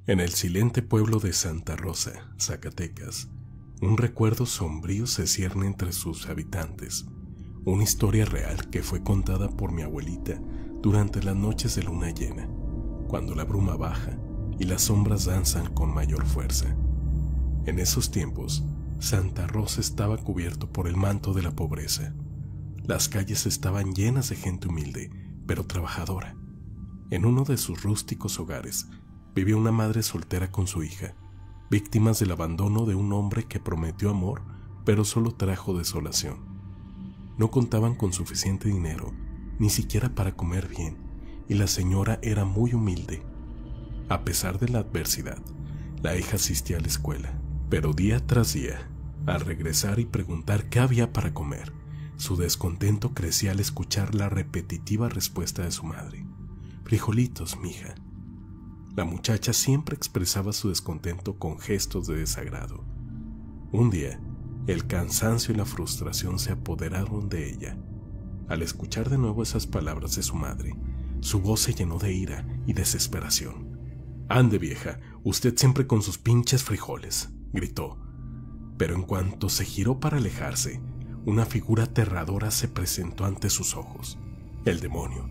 En el silente pueblo de Santa Rosa, Zacatecas, un recuerdo sombrío se cierne entre sus habitantes, una historia real que fue contada por mi abuelita durante las noches de luna llena, cuando la bruma baja y las sombras danzan con mayor fuerza. En esos tiempos, Santa Rosa estaba cubierto por el manto de la pobreza. Las calles estaban llenas de gente humilde, pero trabajadora. En uno de sus rústicos hogares vivía una madre soltera con su hija, víctimas del abandono de un hombre que prometió amor, pero solo trajo desolación. No contaban con suficiente dinero, ni siquiera para comer bien, y la señora era muy humilde. A pesar de la adversidad, la hija asistía a la escuela, pero día tras día, al regresar y preguntar qué había para comer, su descontento crecía al escuchar la repetitiva respuesta de su madre: «Frijolitos, mija». La muchacha siempre expresaba su descontento con gestos de desagrado. Un día, el cansancio y la frustración se apoderaron de ella. Al escuchar de nuevo esas palabras de su madre, su voz se llenó de ira y desesperación. «Ande, vieja, usted siempre con sus pinches frijoles», gritó. Pero en cuanto se giró para alejarse, una figura aterradora se presentó ante sus ojos. El demonio,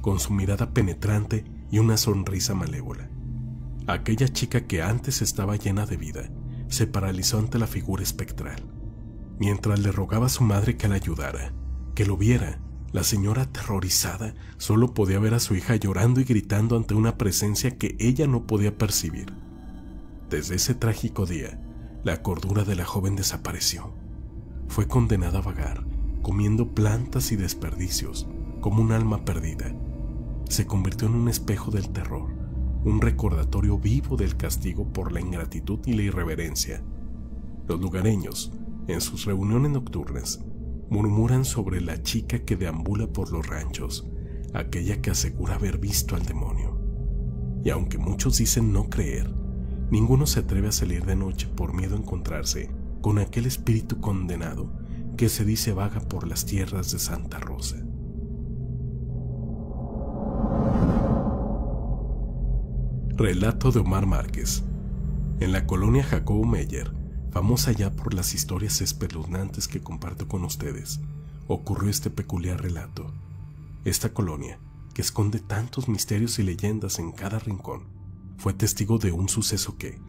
con su mirada penetrante y una sonrisa malévola. Aquella chica que antes estaba llena de vida, se paralizó ante la figura espectral. Mientras le rogaba a su madre que la ayudara, que lo viera, la señora, aterrorizada, solo podía ver a su hija llorando y gritando ante una presencia que ella no podía percibir. Desde ese trágico día, la cordura de la joven desapareció. Fue condenada a vagar, comiendo plantas y desperdicios, como un alma perdida. Se convirtió en un espejo del terror, un recordatorio vivo del castigo por la ingratitud y la irreverencia. Los lugareños, en sus reuniones nocturnas, murmuran sobre la chica que deambula por los ranchos, aquella que asegura haber visto al demonio. Y aunque muchos dicen no creer, ninguno se atreve a salir de noche por miedo a encontrarse con aquel espíritu condenado que se dice vaga por las tierras de Santa Rosa. Relato de Omar Márquez. En la colonia Jacobo Meyer, famosa ya por las historias espeluznantes que comparto con ustedes, ocurrió este peculiar relato. Esta colonia, que esconde tantos misterios y leyendas en cada rincón, fue testigo de un suceso que,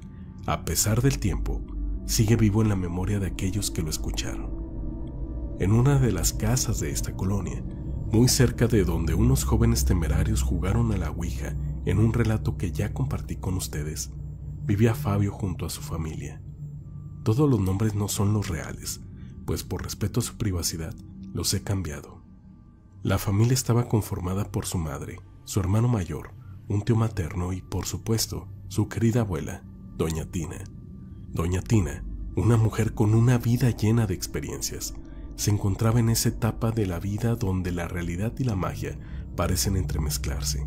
a pesar del tiempo, sigue vivo en la memoria de aquellos que lo escucharon. En una de las casas de esta colonia, muy cerca de donde unos jóvenes temerarios jugaron a la ouija en un relato que ya compartí con ustedes, vivía Fabio junto a su familia. Todos los nombres no son los reales, pues por respeto a su privacidad los he cambiado. La familia estaba conformada por su madre, su hermano mayor, un tío materno y, por supuesto, su querida abuela, Doña Tina. Doña Tina, una mujer con una vida llena de experiencias, se encontraba en esa etapa de la vida donde la realidad y la magia parecen entremezclarse.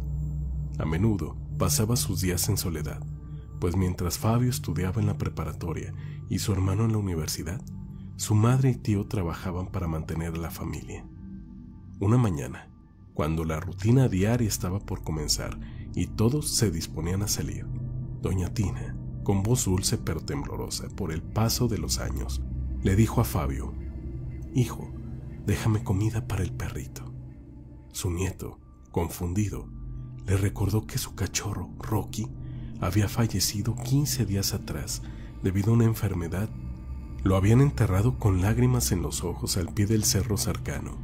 A menudo pasaba sus días en soledad, pues mientras Fabio estudiaba en la preparatoria y su hermano en la universidad, su madre y tío trabajaban para mantener a la familia. Una mañana, cuando la rutina diaria estaba por comenzar y todos se disponían a salir, Doña Tina, con voz dulce pero temblorosa por el paso de los años, le dijo a Fabio: «Hijo, déjame comida para el perrito». Su nieto, confundido, le recordó que su cachorro, Rocky, había fallecido 15 días atrás debido a una enfermedad. Lo habían enterrado con lágrimas en los ojos al pie del cerro cercano.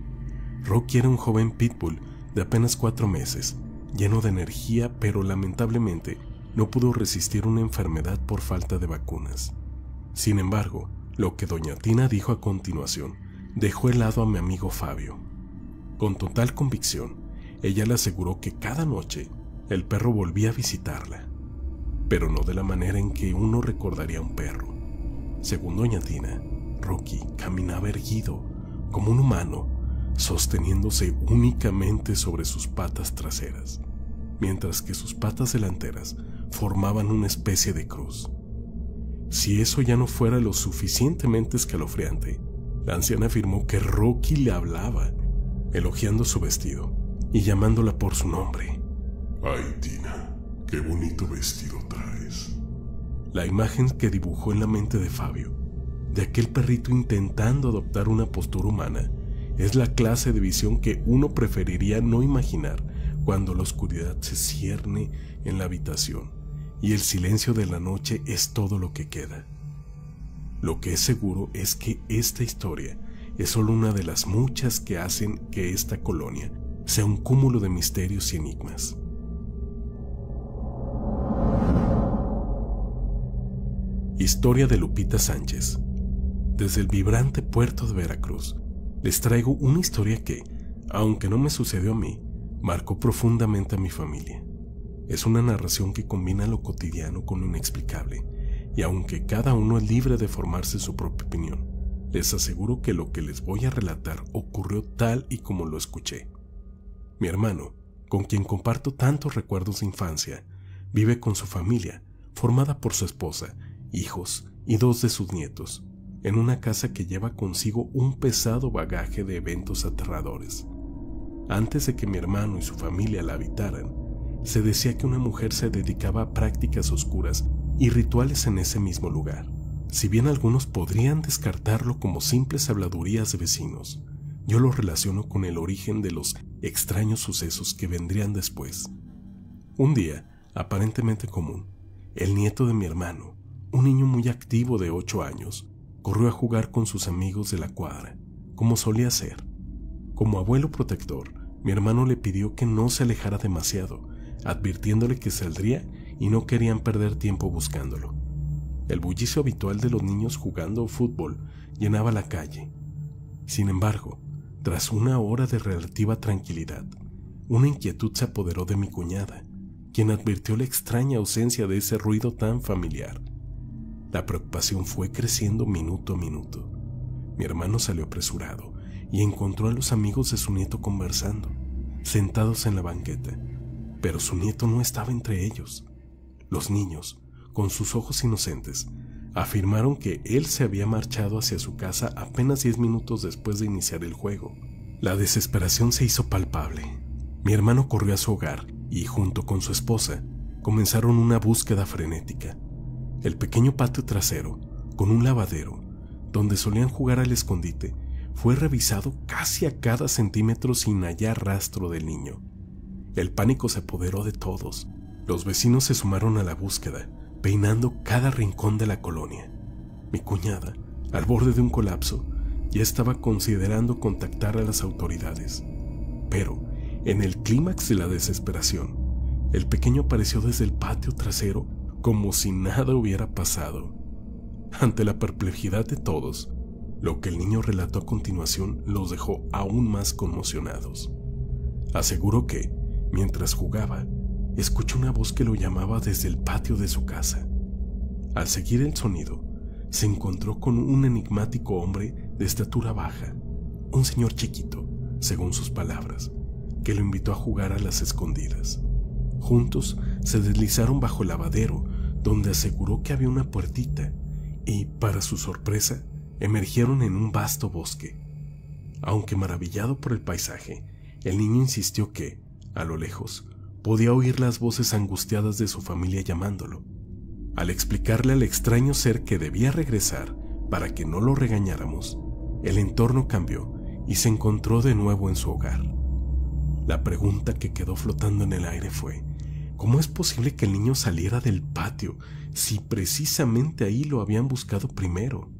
Rocky era un joven pitbull de apenas 4 meses, lleno de energía, pero lamentablemente no pudo resistir una enfermedad por falta de vacunas. Sin embargo, lo que Doña Tina dijo a continuación dejó helado a mi amigo Fabio. Con total convicción, ella le aseguró que cada noche el perro volvía a visitarla, pero no de la manera en que uno recordaría a un perro. Según Doña Tina, Rocky caminaba erguido, como un humano, sosteniéndose únicamente sobre sus patas traseras, mientras que sus patas delanteras formaban una especie de cruz. Si eso ya no fuera lo suficientemente escalofriante, la anciana afirmó que Rocky le hablaba, elogiando su vestido y llamándola por su nombre. «Ay, Tina, qué bonito vestido traes. La imagen que dibujó en la mente de Fabio, de aquel perrito intentando adoptar una postura humana, es la clase de visión que uno preferiría no imaginar cuando la oscuridad se cierne en la habitación y el silencio de la noche es todo lo que queda. Lo que es seguro es que esta historia es solo una de las muchas que hacen que esta colonia sea un cúmulo de misterios y enigmas. Historia de Lupita Sánchez. Desde el vibrante puerto de Veracruz, les traigo una historia que, aunque no me sucedió a mí, marcó profundamente a mi familia. Es una narración que combina lo cotidiano con lo inexplicable, y aunque cada uno es libre de formarse su propia opinión, les aseguro que lo que les voy a relatar ocurrió tal y como lo escuché. Mi hermano, con quien comparto tantos recuerdos de infancia, vive con su familia, formada por su esposa, hijos y 2 de sus nietos, en una casa que lleva consigo un pesado bagaje de eventos aterradores. Antes de que mi hermano y su familia la habitaran, se decía que una mujer se dedicaba a prácticas oscuras y rituales en ese mismo lugar. Si bien algunos podrían descartarlo como simples habladurías de vecinos, yo lo relaciono con el origen de los extraños sucesos que vendrían después. Un día, aparentemente común, el nieto de mi hermano, un niño muy activo de 8 años, corrió a jugar con sus amigos de la cuadra, como solía hacer. Como abuelo protector, mi hermano le pidió que no se alejara demasiado, advirtiéndole que saldría y no querían perder tiempo buscándolo. El bullicio habitual de los niños jugando fútbol llenaba la calle. Sin embargo, tras una hora de relativa tranquilidad, una inquietud se apoderó de mi cuñada, quien advirtió la extraña ausencia de ese ruido tan familiar. La preocupación fue creciendo minuto a minuto. Mi hermano salió apresurado y encontró a los amigos de su nieto conversando, sentados en la banqueta, pero su nieto no estaba entre ellos. Los niños, con sus ojos inocentes, afirmaron que él se había marchado hacia su casa apenas 10 minutos después de iniciar el juego. La desesperación se hizo palpable. Mi hermano corrió a su hogar y, junto con su esposa, comenzaron una búsqueda frenética. El pequeño patio trasero, con un lavadero, donde solían jugar al escondite, fue revisado casi a cada centímetro sin hallar rastro del niño. El pánico se apoderó de todos. Los vecinos se sumaron a la búsqueda, peinando cada rincón de la colonia. Mi cuñada, al borde de un colapso, ya estaba considerando contactar a las autoridades. Pero, en el clímax de la desesperación, el pequeño apareció desde el patio trasero como si nada hubiera pasado. Ante la perplejidad de todos, lo que el niño relató a continuación los dejó aún más conmocionados. Aseguró que, mientras jugaba, escuchó una voz que lo llamaba desde el patio de su casa. Al seguir el sonido, se encontró con un enigmático hombre de estatura baja, un señor chiquito, según sus palabras, que lo invitó a jugar a las escondidas. Juntos se deslizaron bajo el lavadero, donde aseguró que había una puertita, y, para su sorpresa, emergieron en un vasto bosque. Aunque maravillado por el paisaje, el niño insistió que, a lo lejos, podía oír las voces angustiadas de su familia llamándolo. Al explicarle al extraño ser que debía regresar para que no lo regañáramos, el entorno cambió y se encontró de nuevo en su hogar. La pregunta que quedó flotando en el aire fue: ¿cómo es posible que el niño saliera del patio si precisamente ahí lo habían buscado primero?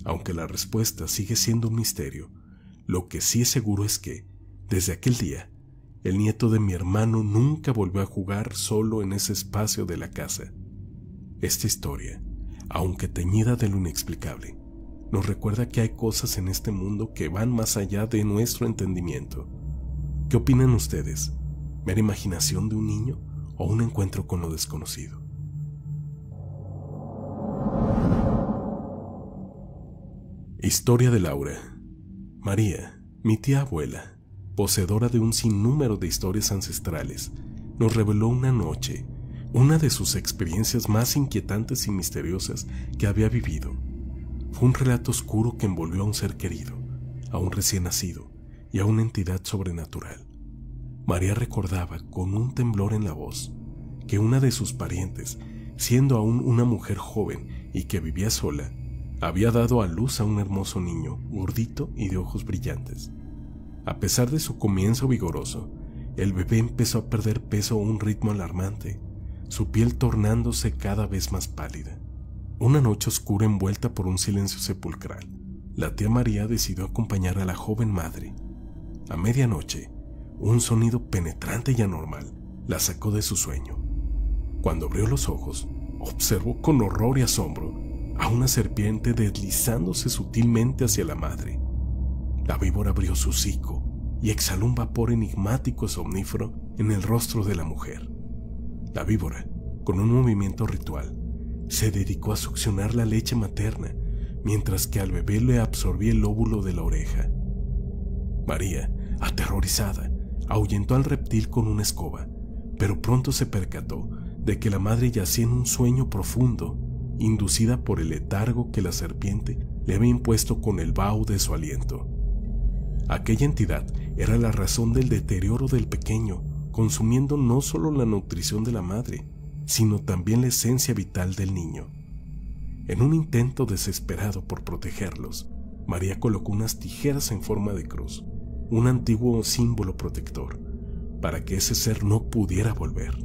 Aunque la respuesta sigue siendo un misterio, lo que sí es seguro es que, desde aquel día, el nieto de mi hermano nunca volvió a jugar solo en ese espacio de la casa. Esta historia, aunque teñida de lo inexplicable, nos recuerda que hay cosas en este mundo que van más allá de nuestro entendimiento. ¿Qué opinan ustedes? ¿Mera imaginación de un niño o un encuentro con lo desconocido? Historia de Laura. María, mi tía abuela, poseedora de un sinnúmero de historias ancestrales, nos reveló una noche una de sus experiencias más inquietantes y misteriosas que había vivido. Fue un relato oscuro que envolvió a un ser querido, a un recién nacido y a una entidad sobrenatural. María recordaba con un temblor en la voz que una de sus parientes, siendo aún una mujer joven y que vivía sola, había dado a luz a un hermoso niño, gordito y de ojos brillantes. A pesar de su comienzo vigoroso, el bebé empezó a perder peso a un ritmo alarmante, su piel tornándose cada vez más pálida. Una noche oscura envuelta por un silencio sepulcral, la tía María decidió acompañar a la joven madre. A medianoche, un sonido penetrante y anormal la sacó de su sueño. Cuando abrió los ojos, observó con horror y asombro a una serpiente deslizándose sutilmente hacia la madre. La víbora abrió su hocico y exhaló un vapor enigmático y somnífero en el rostro de la mujer. La víbora, con un movimiento ritual, se dedicó a succionar la leche materna, mientras que al bebé le absorbía el lóbulo de la oreja. María, aterrorizada, ahuyentó al reptil con una escoba, pero pronto se percató de que la madre yacía en un sueño profundo, inducida por el letargo que la serpiente le había impuesto con el vaho de su aliento. Aquella entidad era la razón del deterioro del pequeño, consumiendo no solo la nutrición de la madre, sino también la esencia vital del niño. En un intento desesperado por protegerlos, María colocó unas tijeras en forma de cruz, un antiguo símbolo protector, para que ese ser no pudiera volver.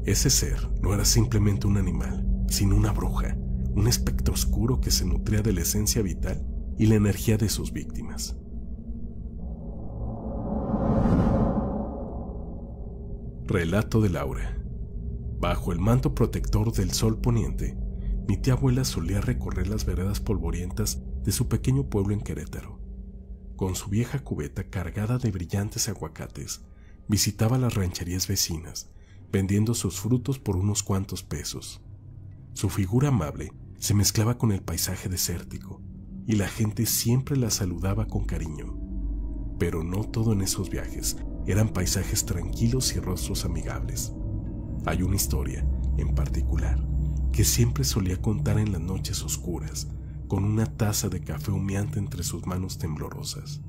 Ese ser no era simplemente un animal, sino una bruja, un espectro oscuro que se nutría de la esencia vital y la energía de sus víctimas. Relato de Laura. Bajo el manto protector del sol poniente, mi tía abuela solía recorrer las veredas polvorientas de su pequeño pueblo en Querétaro. Con su vieja cubeta cargada de brillantes aguacates, visitaba las rancherías vecinas, vendiendo sus frutos por unos cuantos pesos. Su figura amable se mezclaba con el paisaje desértico, y la gente siempre la saludaba con cariño. Pero no todo en esos viajes eran paisajes tranquilos y rostros amigables. Hay una historia, en particular, que siempre solía contar en las noches oscuras, con una taza de café humeante entre sus manos temblorosas.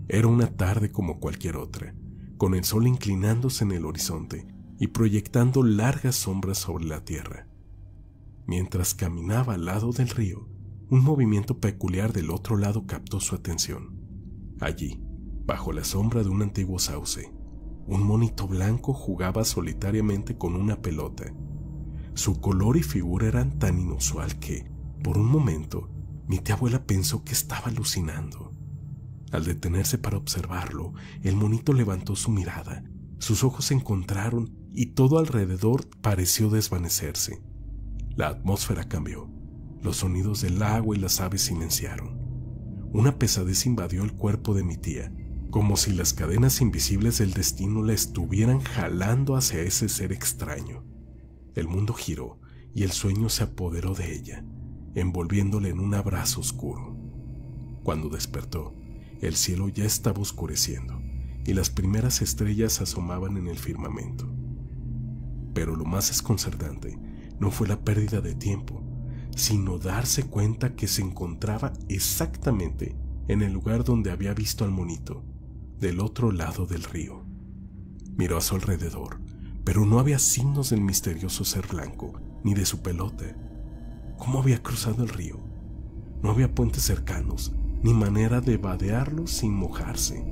Era una tarde como cualquier otra, con el sol inclinándose en el horizonte y proyectando largas sombras sobre la tierra. Mientras caminaba al lado del río, un movimiento peculiar del otro lado captó su atención. Allí, bajo la sombra de un antiguo sauce, un monito blanco jugaba solitariamente con una pelota. Su color y figura eran tan inusual que, por un momento, mi tía abuela pensó que estaba alucinando. Al detenerse para observarlo, el monito levantó su mirada, sus ojos se encontraron y todo alrededor pareció desvanecerse. La atmósfera cambió, los sonidos del agua y las aves silenciaron. Una pesadez invadió el cuerpo de mi tía, como si las cadenas invisibles del destino la estuvieran jalando hacia ese ser extraño. El mundo giró y el sueño se apoderó de ella, envolviéndole en un abrazo oscuro. Cuando despertó, el cielo ya estaba oscureciendo y las primeras estrellas asomaban en el firmamento. Pero lo más desconcertante no fue la pérdida de tiempo, sino darse cuenta que se encontraba exactamente en el lugar donde había visto al monito, del otro lado del río. Miró a su alrededor, pero no había signos del misterioso ser blanco, ni de su pelota. ¿Cómo había cruzado el río? No había puentes cercanos, ni manera de vadearlo sin mojarse.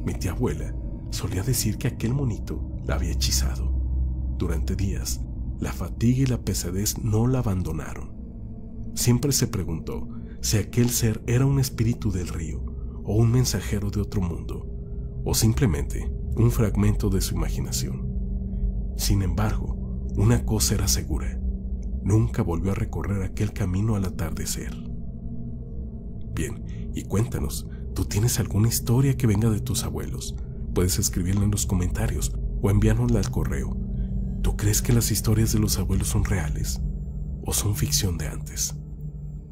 Mi tía abuela solía decir que aquel monito la había hechizado. Durante días, la fatiga y la pesadez no la abandonaron. Siempre se preguntó si aquel ser era un espíritu del río, o un mensajero de otro mundo, o simplemente un fragmento de su imaginación. Sin embargo, una cosa era segura: nunca volvió a recorrer aquel camino al atardecer. Bien, y cuéntanos, ¿tú tienes alguna historia que venga de tus abuelos? Puedes escribirla en los comentarios o enviárnosla al correo. ¿Tú crees que las historias de los abuelos son reales o son ficción de antes?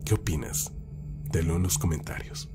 ¿Qué opinas? Délo en los comentarios.